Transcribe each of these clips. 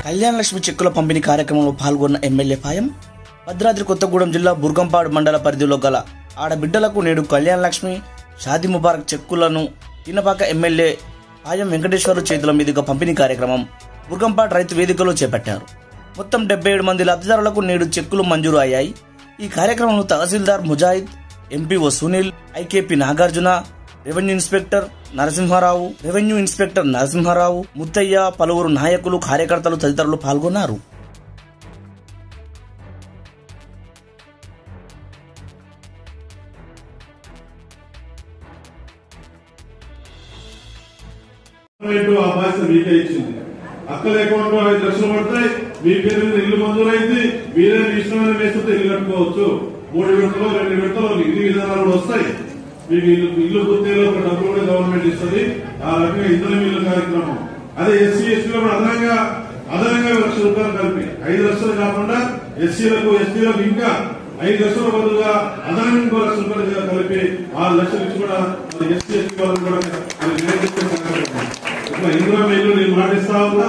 కళ్యాణ లక్ష్మి చెక్కుల పంపిణీ కార్యక్రమంలో పాల్గొన్న ఎమ్మెల్యే పాయం. భద్రాద్రి కొత్తగూడెం జిల్లా బుర్గంపాడు మండల పరిధిలో గల ఆడబిడ్డలకు నేడు కళ్యాణ లక్ష్మి షాదీ ముబారక్ చెక్కులను తినపాక ఎమ్మెల్యే పాయం వెంకటేశ్వరరావు చేతుల మీదుగా పంపిణీ కార్యక్రమం బుర్గంపాడు రైతు వేదికలో చేపట్టారు. మొత్తం 77 మంది లబ్ధిదారులకు నేడు చెక్కులు మంజూరు అయ్యాయి. ఈ కార్యక్రమంలో tahsildar Mujahid, MPO Sunil, IKP Nagarjuna, revenue inspector Narasimharao, Muthaiah, పలువురు నాయకులు, కార్యకర్తలు తదితరులు పాల్గొన్నారు. అక్కల అకౌంట్ లో 5 లక్షలు పడతాయి. మీ పేరు మీద ఇల్లు మంజూరైంది. మీరే ఇష్టమైన వేస్తే ఇల్లు కట్టుకోవచ్చు. 3 విడతలు 2 విడతలు ఇన్ని విధానాలు కూడా వస్తాయి. మీకు ఇల్లు గుర్తేలో ఒక డబ్బులు కూడా గవర్నమెంట్ ఇస్తుంది. ఆ రకంగా ఇద్దరు ఇల్లు కార్యక్రమం. అదే ఎస్సీ ఎస్టీలో కూడా అదనంగా 1 లక్ష రూపాయలు కలిపి 5 లక్షలు కాకుండా ఎస్సీలకు ఎస్టీలకు ఇంకా 5 లక్షల బదులుగా అదనంగా 2 లక్షల రూపాయలు కలిపి 6 లక్షలు ఇచ్చి కూడా ఎస్సీ ఎస్టీ వాళ్ళని కూడా ఇట్లా ఇందులో ఇల్లు నేను మాటిస్తా ఉన్నా.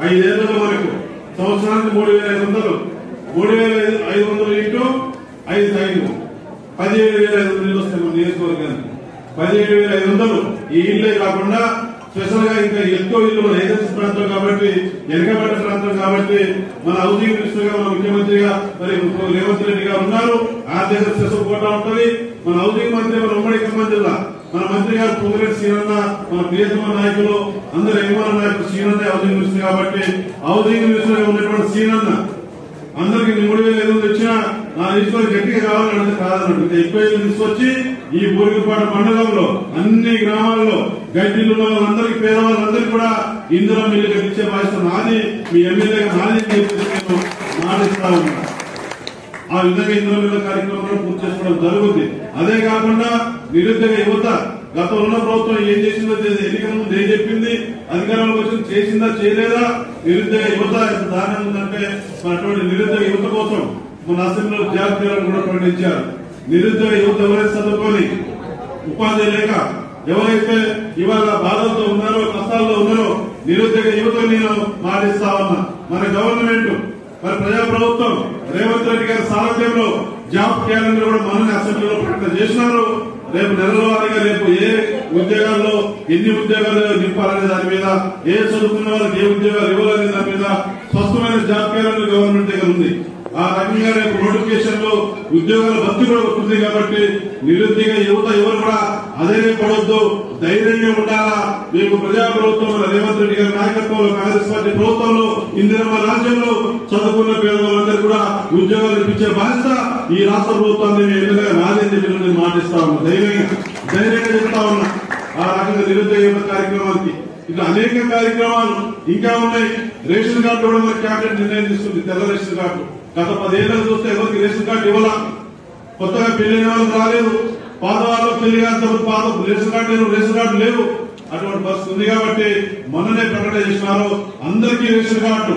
5 ఏళ్లలో మనకు సంవత్సరానికి 3,500 3,500 ఇంటూ 5 సైన్లు 17,500 ఇల్లు వస్తాయి మన నియోజకవర్గానికి. 17,500 ఈ ఇల్లే కాకుండా స్పెషల్ గా ఇంకా ఎక్కువ ఇల్లు మన ఏజెన్సీ ప్రాంతం కాబట్టి, వెనుకబడ్డ ప్రాంతం కాబట్టి మన హౌసింగ్ మినిస్టర్ గా మన ముఖ్యమంత్రిగా మరి రేవంత్ రెడ్డి గారు ఉన్నారు. ఆర్థిక స్పెషల్ కోటా ఉంటుంది. మన హౌసింగ్ మంత్రి మన ఉమ్మడి ఖమ్మం జిల్లా మన మంత్రి గారు పొంగిరెడ్డి శ్రీరన్న, మన ప్రియతమ నాయకులు అందరు అభిమాన నాయకులు శ్రీరన్న హౌసింగ్ మినిస్టర్ కాబట్టి హౌసింగ్ మినిస్టర్ గా ఉన్నటువంటి శ్రీరన్న అందరికి 3,500 ఇచ్చినా నా తీసుకొని గట్టిగా కావాలంటే కాదన్నట్టు ఎక్కువ ఇల్లు తీసుకొచ్చి ఈ బూరికపాడు మండలంలో అన్ని గ్రామాల్లో గడ్డిలు ఉన్న వాళ్ళందరికీ, పేదవాళ్ళందరికీ కూడా ఇందులో మిల్లు కట్టించే బాధ్యత నాది, మీ ఎమ్మెల్యేగా నాది నేను మాటిస్తా ఉన్నా. ఆ విధంగా ఇందులో మిల్ల కార్యక్రమం పూర్తి చేసుకోవడం జరుగుతుంది. అదే కాకుండా నిరుద్యోగ యువత గతంలో ఉన్న ప్రభుత్వం ఏం చేసిందో, ఎన్నికల ముందు ఏం చెప్పింది, అధికారంలోకి వచ్చి చేసిందా చేయలేదా, నిరుద్యోగ యువత ఎంత దారుణం ఉందంటే అటువంటి నిరుద్యోగ యువత కోసం మన అసెంబ్లీలో జాబితాలను కూడా ప్రకటించారు. నిరుద్యోగ యువత ఎవరైతే చదువుకొని ఉపాధి లేక ఎవరైతే ఇవాళ బాధలతో ఉన్నారో, కష్టాల్లో ఉన్నారో నిరుద్యోగ యువత నేను మాటిస్తా ఉన్నా. మన గవర్నమెంట్ మరి ప్రజాప్రభుత్వం రేవంత్ రెడ్డి గారి సారథ్యంలో జాబ్ క్యాలెండర్ కూడా మనల్ని అసెంబ్లీలో ప్రకటన చేసినారు. రేపు నెలల వారీగా రేపు ఏ ఉద్యోగాల్లో ఎన్ని ఉద్యోగాలు నింపాలనే దాని మీద, ఏ చదువుకున్న వాళ్ళకి ఏ ఉద్యోగాలు ఇవ్వాలనే దాని మీద స్పష్టమైన జాబ్ క్యాలెండర్ గవర్నమెంట్ దగ్గర ఉంది. ఆ రకంగా రేపు నోటిఫికేషన్ లో ఉద్యోగాల భర్తీ కూడా వస్తుంది కాబట్టి నిరుద్యోగ యువత ఎవరు కూడా అధైర్యపడొద్దు, ధైర్యంగా ఉండాలా. మీకు ప్రజాప్రభుత్వం రేవంత్ రెడ్డి గారి నాయకత్వంలో కాంగ్రెస్ పార్టీ ప్రభుత్వంలో ఇందిరమ్మ రాజ్యంలో చదువుకున్న పేదవాళ్ళందరూ కూడా ఉద్యోగాలు ఇప్పించే బాధ్యత ఈ రాష్ట్ర ప్రభుత్వాన్ని ఎమ్మెల్యేగా నాదని చెప్పి నేను మాటిస్తా ఉన్నా. ధైర్యంగా చెప్తా ఉన్నా. ఆ రకంగా నిరుద్యోగ యువత కార్యక్రమానికి ఇట్లా అనేక కార్యక్రమాలు ఇంకా ఉన్నాయి. రేషన్ కార్డు కూడా మన క్యాబినెట్ నిర్ణయం తీసుకుంది. తెల్ల రేషన్ కార్డు గత 10 ఏళ్లకు చూస్తే ఎవరికి రేషన్ కార్డు ఇవ్వాలా. కొత్తగా పెళ్లిన వాళ్ళకి రాలేదు, పాత వాళ్ళకి పెళ్లి కాంతప్పుడు పాత రేషన్ కార్డు లేవు. అటువంటి పరిస్థితి ఉంది కాబట్టి మొన్ననే ప్రకటన చేసినారు అందరికీ రేషన్ కార్డు.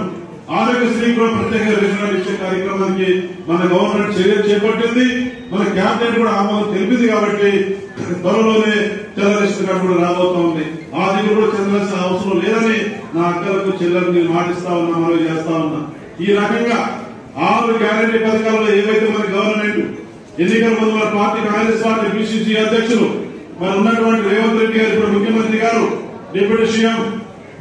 ఆరోగ్యశ్రీ కూడా ప్రత్యేక రేషన్ కార్డు ఇచ్చే కార్యక్రమానికి మన గవర్నమెంట్ చర్యలు చేపట్టింది. మన క్యాబినెట్ కూడా ఆమోదం తెలిపింది కాబట్టి త్వరలోనే తెల్ల రేషన్ కార్డు కూడా రాబోతా ఉంది. ఆ దిగులు కూడా చెందాల్సిన అవసరం లేదని నా అక్కలకు చెల్లెలకు నేను మాటిస్తా ఉన్నా, మనవి చేస్తా ఉన్నా. ఈ రకంగా 6 గ్యారంటీ పథకాలలో ఏవైతే మన గవర్నమెంట్ ఎన్నికల ముందు మన పార్టీ కాంగ్రెస్ పార్టీ పిసిసి అధ్యక్షులు మరి ఉన్నటువంటి రేవంత్ రెడ్డి గారు, ఇప్పుడు ముఖ్యమంత్రి గారు, డిప్యూటీ సీఎం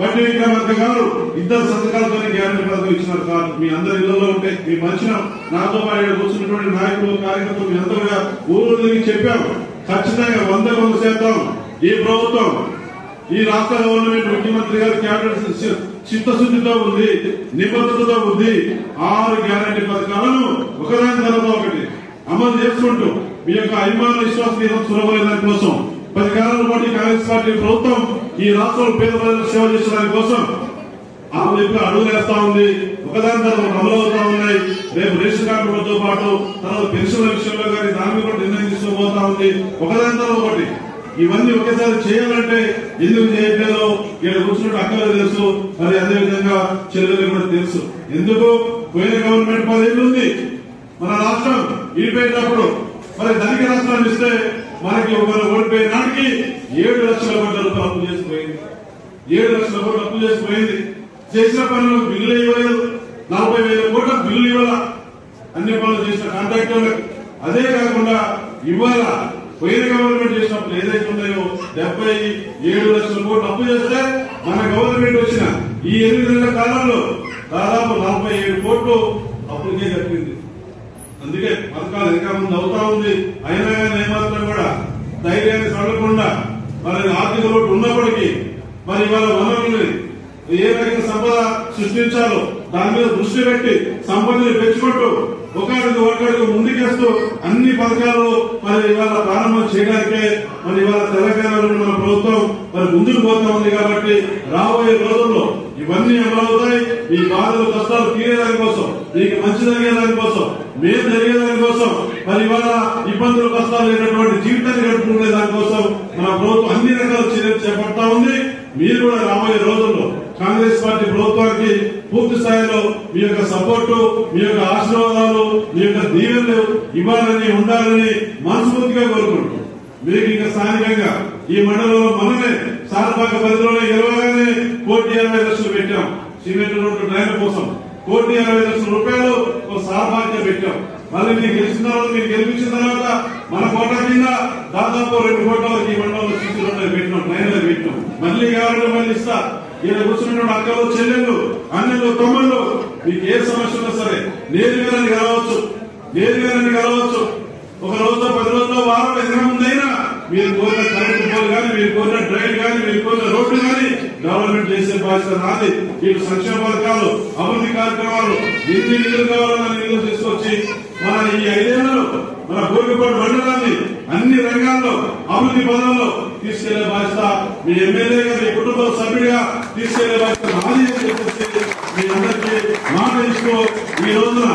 బట్టి విక్రమార్క గారు ఇద్దరు సంతకాలతో గ్యారంటీ పథకం ఇచ్చినారు. కాదు మీ అందరి ఇళ్లలో ఉంటే మీ మంచిన నాతో పాటు కూర్చున్నటువంటి నాయకులు, కార్యకర్తలు మీ అందరూ ఊరు తిరిగి చెప్పారు. ఖచ్చితంగా 100% ఈ ప్రభుత్వం, ఈ రాష్ట్ర గవర్నమెంట్, ముఖ్యమంత్రి గారు క్యాబినెట్ చిత్తశుద్ధితో ఉంది, నిబద్ధతతో ఉంది. 6 గ్యారంటీ పథకాలను ఒకదాని తర్వాత ఒకటి అమలు చేసుకుంటూ మీ యొక్క అభిమాన విశ్వాసం సులభమైన దాని కోసం 10 కాలాల పాటు కాంగ్రెస్ పార్టీ ప్రభుత్వం ఈ రాష్ట్రంలో పేద ప్రజలకు సేవ చేసడానికి కోసం ఆ వైపు అడుగులు వేస్తా ఉంది. ఒకదాని తర్వాత అమలు అవుతా ఉన్నాయి. రేపు రేషన్ కార్డులతో పాటు తర్వాత పెన్షన్ల విషయంలో కానీ దాని మీద నిర్ణయం తీసుకోబోతా ఉంది. ఒకదాని తర్వాత ఒకటి ఇవన్నీ ఒకేసారి చేయాలంటే ఎందుకు చేయట్లేదో ఇక్కడ కూర్చున్నట్టు అక్కలకు తెలుసు, మరి అదేవిధంగా చెల్లెలకు కూడా తెలుసు. ఎందుకు పోయిన గవర్నమెంట్ 10 ఏళ్ళు ఉంది. మన రాష్ట్రం విడిపోయేటప్పుడు మరి ధనిక రాష్ట్రాన్ని ఇస్తే మనకి ఒకరు ఓడిపోయిన నాటికి 7 లక్షల కోట్ల రూపాయలు అప్పు చేసిపోయింది. 7 లక్షల కోట్లు అప్పు చేసిపోయింది. చేసిన పనులకు బిల్లు ఇవ్వలేదు. 40,000 కోట్ల బిల్లు ఇవ్వాల అన్ని పనులు చేసిన కాంట్రాక్టర్లకు. అదే కాకుండా ఇవాళ పోయిన గవర్నమెంట్ చేసినప్పుడు ఏదైతే ఉన్నాయో 77 లక్షల కోట్లు అప్పు చేస్తే మన గవర్నమెంట్ వచ్చిన ఈ 8 నెలల కాలంలో దాదాపు 47 కోట్లు అప్పులకే కట్టింది. అందుకే పథకాలు ఇంకా ముందు అవుతా ఉంది. అయినా కానీ ఏమాత్రం కూడా ధైర్యాన్ని సడలకుండా మరి ఆర్థిక లోటు ఉన్నప్పటికీ మరి వాళ్ళ వనరుల్ని ఏ రకంగా సంపద సృష్టించాలో దాని మీద దృష్టి పెట్టి సంపదని పెంచుకుంటూ ఒకడుగు ముందుకేస్తూ అన్ని పథకాలు మరి ఇవాళ ప్రారంభం చేయడానికే మరి ఇవాళ తెలంగాణలో మన ప్రభుత్వం మరి ముందుకు పోతా ఉంది. కాబట్టి రాబోయే రోజుల్లో ఇవన్నీ అమలవుతాయి. ఈ బాధలు కష్టాలు తీరేదాని కోసం, మీకు మంచి జరిగేదాని కోసం, మేలు జరిగేదాని కోసం, మరి ఇవాళ ఇబ్బందులు కష్టాలు లేనటువంటి జీవితాన్ని గడుపుకునే దానికోసం మన ప్రభుత్వం అన్ని రకాల చర్యలు చేపడతా ఉంది. మీరు కూడా రాబోయే రోజుల్లో కాంగ్రెస్ పార్టీ ప్రభుత్వానికి పూర్తి స్థాయిలో మీ యొక్క సపోర్టు, మీ యొక్క ఆశీర్వాదాలు, మీ యొక్క దీవెనలు ఇవ్వాలని ఉండాలని మనస్ఫూర్తిగా కోరుకుంటూ మీకు ఇంకా స్థానికంగా ఈ మండలంలో మనమే సారపాక పరిధిలోనే గెలవగానే 1,60,00,000 పెట్టాం. సిమెంట్ రోడ్డు డ్రైన్ కోసం 1,60,00,000 సారపాక పెట్టాం. మళ్ళీ మీరు గెలిచిన తర్వాత, మీరు గెలిపించిన తర్వాత మన కోట కింద దాదాపు 2 కోట్ల ఈ మండలంలో సీసీ రోడ్లు పెట్టినాం, డ్రైన్లు పెట్టినాం. మళ్ళీ కావాలంటే మళ్ళీ ఇస్తా. ఈయన కూర్చున్నటువంటి అక్కలు, చెల్లెళ్ళు, అన్నలు, తమ్ముళ్ళు మీకు ఏ సమస్య ఉన్నా సరే నేరుగానే కలవచ్చు. ఒక రోజు 10 రోజుల్లో వారం ఎదురు ముందైనా మీరు కోరిన కరెంటు పోల్ కానీ, మీరు కోరిన డ్రైన్ కానీ, మీరు కోరిన రోడ్లు కానీ గవర్నమెంట్ చేసే బాధ్యత నాది. వీళ్ళు సంక్షేమ పథకాలు, అభివృద్ధి కార్యక్రమాలు ఎన్ని నిధులు కావాలన్నా నిధులు తీసుకొచ్చి మన ఈ 5 ఏళ్లలో మన బోర్గపాడు మండలాన్ని అన్ని రంగాల్లో అభివృద్ధి పదంలో తీసుకెళ్లే బాధ్యత మీ ఎమ్మెల్యేగా, మీ కుటుంబ సభ్యుడిగా తీసుకెళ్లే బాధ్యత నాది అని చెప్పేసి మీ అందరికీ మాట ఇస్తూ ఈ రోజున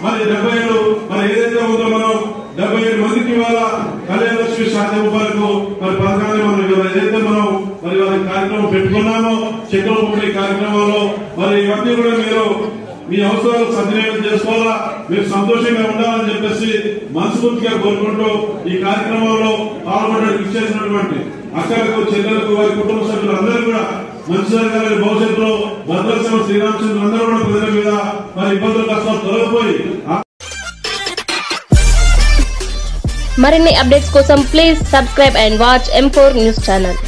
మరి 77 మరి ఏదైతే ఉందో మనం 77 మందికి ఇవాళ కళ్యాణ లక్ష్మి శాతం వరకు మరి పథకాన్ని మనం ఏదైతే మనం మరి వారి కార్యక్రమం పెట్టుకున్నామో చెక్కుల పంపిణీ కార్యక్రమంలో మరి ఇవన్నీ కూడా మీరు మీ అవసరాలు సద్వినియోగం చేసుకోవాలా, మీరు సంతోషంగా ఉండాలని చెప్పేసి మనస్ఫూర్తిగా కోరుకుంటూ ఈ కార్యక్రమంలో పాల్గొనడానికి ఇచ్చేసినటువంటి అక్కలకు, చెల్లెలకు, వారి కుటుంబ సభ్యులు అందరూ కూడా మంచి జరగాలని, భవిష్యత్తులో భద్రసేన శ్రీరామచంద్ర అందరూ కూడా ప్రజల మీద మరి ఇబ్బందులు కష్టాలు తొలగిపోయి మరిన్ని అప్డేట్స్ కోసం please subscribe and watch M4 news channel.